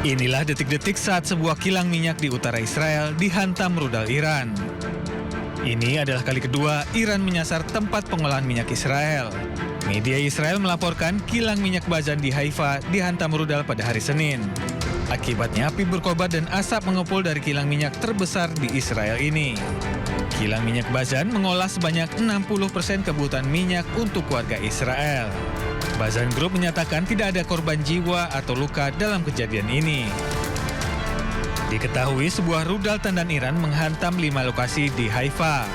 Inilah detik-detik saat sebuah kilang minyak di utara Israel dihantam rudal Iran. Ini adalah kali kedua Iran menyasar tempat pengolahan minyak Israel. Media Israel melaporkan kilang minyak Bazan di Haifa dihantam rudal pada hari Senin. Akibatnya api berkobar dan asap mengepul dari kilang minyak terbesar di Israel ini. Kilang minyak Bazan mengolah sebanyak 60% kebutuhan minyak untuk warga Israel. Bazan Group menyatakan tidak ada korban jiwa atau luka dalam kejadian ini. Diketahui sebuah rudal tandan Iran menghantam 5 lokasi di Haifa.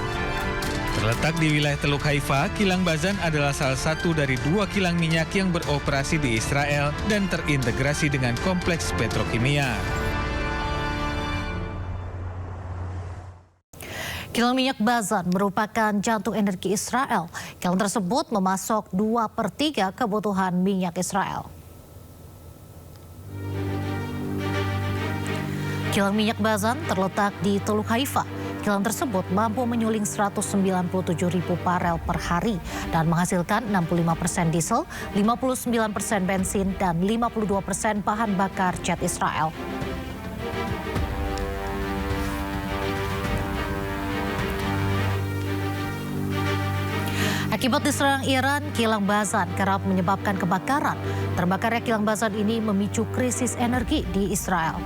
Terletak di wilayah Teluk Haifa, kilang Bazan adalah salah satu dari 2 kilang minyak yang beroperasi di Israel dan terintegrasi dengan kompleks petrokimia. Kilang minyak Bazan merupakan jantung energi Israel. Kilang tersebut memasok 2/3 kebutuhan minyak Israel. Kilang minyak Bazan terletak di Teluk Haifa. Kilang tersebut mampu menyuling 197.000 barel per hari dan menghasilkan 65% diesel, 59% bensin, dan 52% bahan bakar jet Israel. Akibat diserang Iran, kilang Bazan kerap menyebabkan kebakaran. Terbakarnya kilang Bazan ini memicu krisis energi di Israel.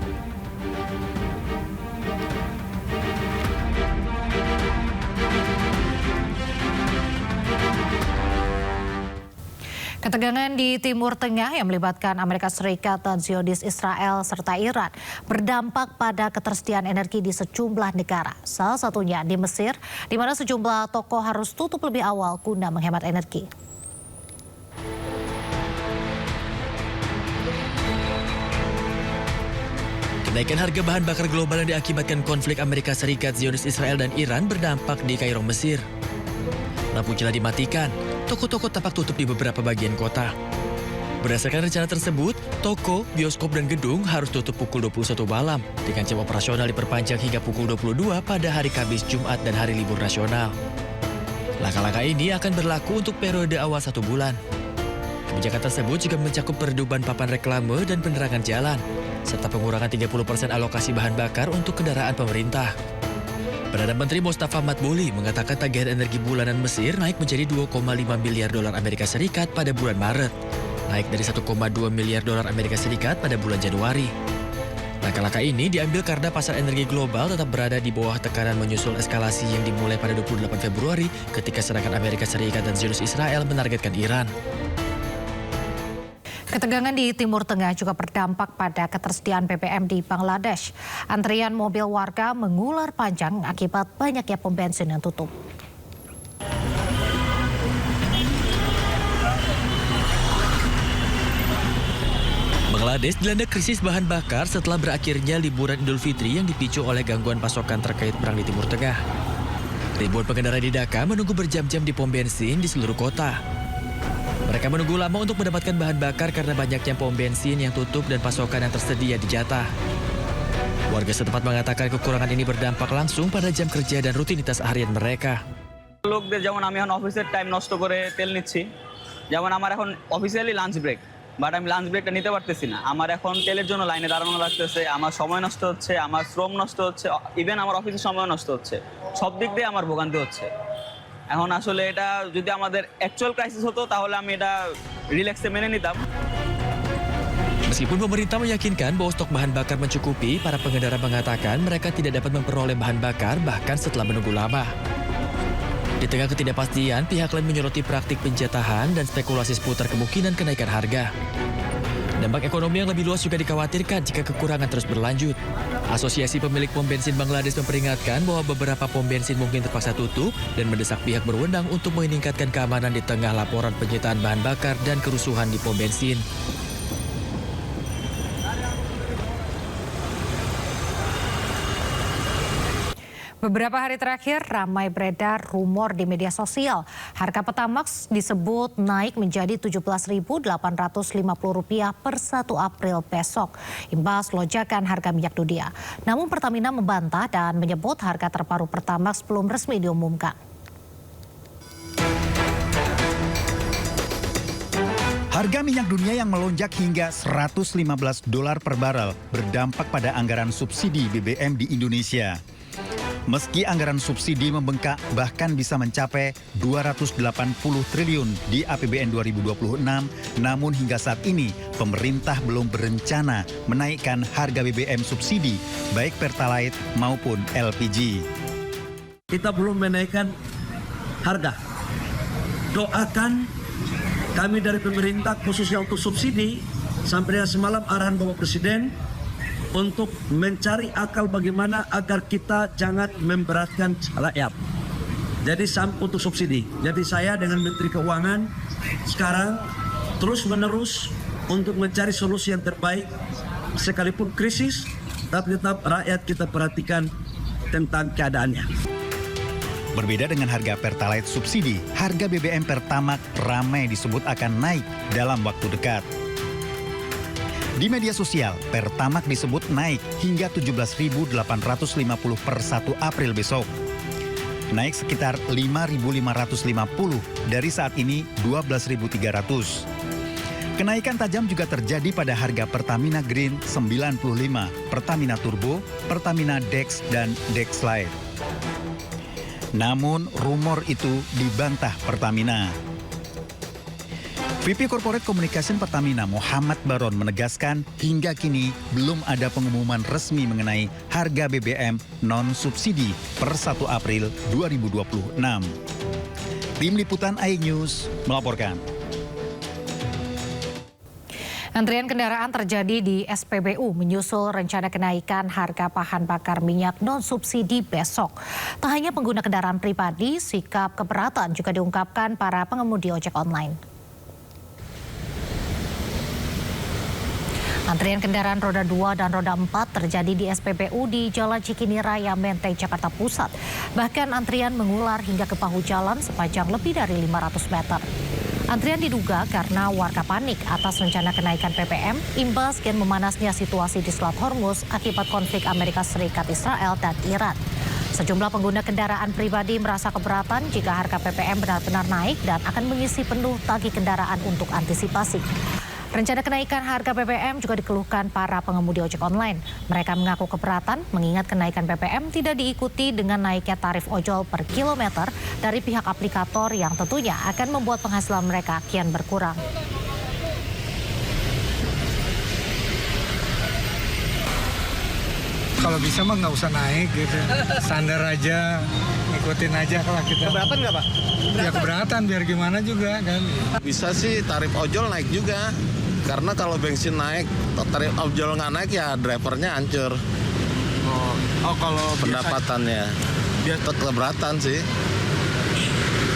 Ketegangan di Timur Tengah yang melibatkan Amerika Serikat dan Zionis Israel serta Iran berdampak pada ketersediaan energi di sejumlah negara. Salah satunya di Mesir, di mana sejumlah toko harus tutup lebih awal guna menghemat energi. Kenaikan harga bahan bakar global yang diakibatkan konflik Amerika Serikat, Zionis Israel, dan Iran berdampak di Kairo, Mesir. Lampu jalan dimatikan, toko-toko tampak tutup di beberapa bagian kota. Berdasarkan rencana tersebut, toko, bioskop, dan gedung harus tutup pukul 21 malam dengan jam operasional diperpanjang hingga pukul 22 pada hari Kamis, Jumat, dan hari libur nasional. Langkah-langkah ini akan berlaku untuk periode awal 1 bulan. Kebijakan tersebut juga mencakup pereduban papan reklame dan penerangan jalan, serta pengurangan 30% alokasi bahan bakar untuk kendaraan pemerintah. Perdana Menteri Mustafa Madbouli mengatakan tagihan energi bulanan Mesir naik menjadi 2,5 miliar dolar Amerika Serikat pada bulan Maret, naik dari 1,2 miliar dolar Amerika Serikat pada bulan Januari. Langkah-langkah ini diambil karena pasar energi global tetap berada di bawah tekanan menyusul eskalasi yang dimulai pada 28 Februari ketika serangan Amerika Serikat dan Zionis Israel menargetkan Iran. Ketegangan di Timur Tengah juga berdampak pada ketersediaan BBM di Bangladesh. Antrian mobil warga mengular panjang akibat banyaknya pom bensin yang tutup. Bangladesh dilanda krisis bahan bakar setelah berakhirnya liburan Idul Fitri yang dipicu oleh gangguan pasokan terkait perang di Timur Tengah. Ribuan pengendara di Dhaka menunggu berjam-jam di pom bensin di seluruh kota. Mereka menunggu lama untuk mendapatkan bahan bakar karena banyaknya pom bensin yang tutup dan pasokan yang tersedia dijatah. Warga setempat mengatakan kekurangan ini berdampak langsung pada jam kerja dan rutinitas harian mereka. লোকদের যেমন আমি এখন অফিসের টাইম নষ্ট করে তেল নিচ্ছি, যেমন আমার এখন অফিসিয়ালি লাঞ্চ ব্রেক, বাট আমি লাঞ্চ ব্রেকটা নিতে পারতেছি না। আমার এখন তেলের জন্য লাইনে দাঁড়ানো লাগতেছে, আমার সময় নষ্ট হচ্ছে, আমার শ্রম নষ্ট হচ্ছে, ইভেন আমার অফিসের সময় নষ্ট হচ্ছে। সব দিক দিয়ে আমার ভোগান্তি হচ্ছে। এখন আসলে এটা যদি আমাদের অ্যাকচুয়াল ক্রাইসিস হতো তাহলে আমি এটা রিল্যাক্সে মেনে নিতাম। Meskipun pemerintah meyakinkan bahwa stok bahan bakar mencukupi, para pengendara mengatakan mereka tidak dapat memperoleh bahan bakar bahkan setelah menunggu lama. Di tengah ketidakpastian, pihak lain menyoroti praktik penjatahan dan spekulasi seputar kemungkinan kenaikan harga. Dampak ekonomi yang lebih luas juga dikhawatirkan jika kekurangan terus berlanjut. Asosiasi pemilik pom bensin Bangladesh memperingatkan bahwa beberapa pom bensin mungkin terpaksa tutup dan mendesak pihak berwenang untuk meningkatkan keamanan di tengah laporan penyitaan bahan bakar dan kerusuhan di pom bensin. Beberapa hari terakhir ramai beredar rumor di media sosial. Harga Pertamax disebut naik menjadi Rp17.850 per 1 April besok. Imbas lonjakan harga minyak dunia. Namun Pertamina membantah dan menyebut harga terbaru Pertamax belum resmi diumumkan. Harga minyak dunia yang melonjak hingga $115 per barel berdampak pada anggaran subsidi BBM di Indonesia. Meski anggaran subsidi membengkak bahkan bisa mencapai 280 triliun di APBN 2026, namun hingga saat ini pemerintah belum berencana menaikkan harga BBM subsidi baik Pertalite maupun LPG. Kita belum menaikkan harga. Doakan kami dari pemerintah khususnya untuk subsidi sampai dengan semalam arahan Bapak Presiden untuk mencari akal bagaimana agar kita jangan memberatkan rakyat. Jadi untuk subsidi. Jadi saya dengan Menteri Keuangan sekarang terus menerus untuk mencari solusi yang terbaik sekalipun krisis, tapi tetap rakyat kita perhatikan tentang keadaannya. Berbeda dengan harga Pertalite subsidi, harga BBM Pertamax ramai disebut akan naik dalam waktu dekat. Di media sosial, Pertamax disebut naik hingga 17.850 per 1 April besok. Naik sekitar 5.550 dari saat ini 12.300. Kenaikan tajam juga terjadi pada harga Pertamina Green 95, Pertamina Turbo, Pertamina Dex, dan Dex Lite. Namun rumor itu dibantah Pertamina. VP Corporate Communication Pertamina Muhammad Baron menegaskan hingga kini belum ada pengumuman resmi mengenai harga BBM non-subsidi per 1 April 2026. Tim Liputan iNews melaporkan. Antrian kendaraan terjadi di SPBU menyusul rencana kenaikan harga bahan bakar minyak non-subsidi besok. Tak hanya pengguna kendaraan pribadi, sikap keberatan juga diungkapkan para pengemudi ojek online. Antrian kendaraan roda 2 dan roda 4 terjadi di SPBU di Jalan Cikini Raya, Menteng, Jakarta Pusat. Bahkan antrian mengular hingga ke bahu jalan sepanjang lebih dari 500 meter. Antrian diduga karena warga panik atas rencana kenaikan PPM imbas kian memanasnya situasi di Selat Hormuz akibat konflik Amerika Serikat, Israel, dan Iran. Sejumlah pengguna kendaraan pribadi merasa keberatan jika harga PPM benar-benar naik dan akan mengisi penuh tangki kendaraan untuk antisipasi. Rencana kenaikan harga BBM juga dikeluhkan para pengemudi ojek online. Mereka mengaku keberatan mengingat kenaikan BBM tidak diikuti dengan naiknya tarif ojol per kilometer dari pihak aplikator yang tentunya akan membuat penghasilan mereka kian berkurang. Kalau bisa mah nggak usah naik gitu, standar aja, ngikutin aja kalau kita. Keberatan nggak Pak? Ya keberatan biar gimana juga kan. Bisa sih tarif ojol naik juga, karena kalau bensin naik, tarif ojol nggak naik ya drivernya hancur. Oh kalau Pendapatannya, tetap keberatan sih.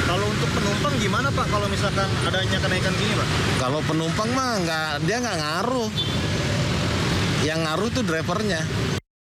Kalau untuk penumpang gimana Pak kalau misalkan adanya kenaikan gini Pak? Kalau penumpang mah dia nggak ngaruh. Yang ngaruh tuh drivernya.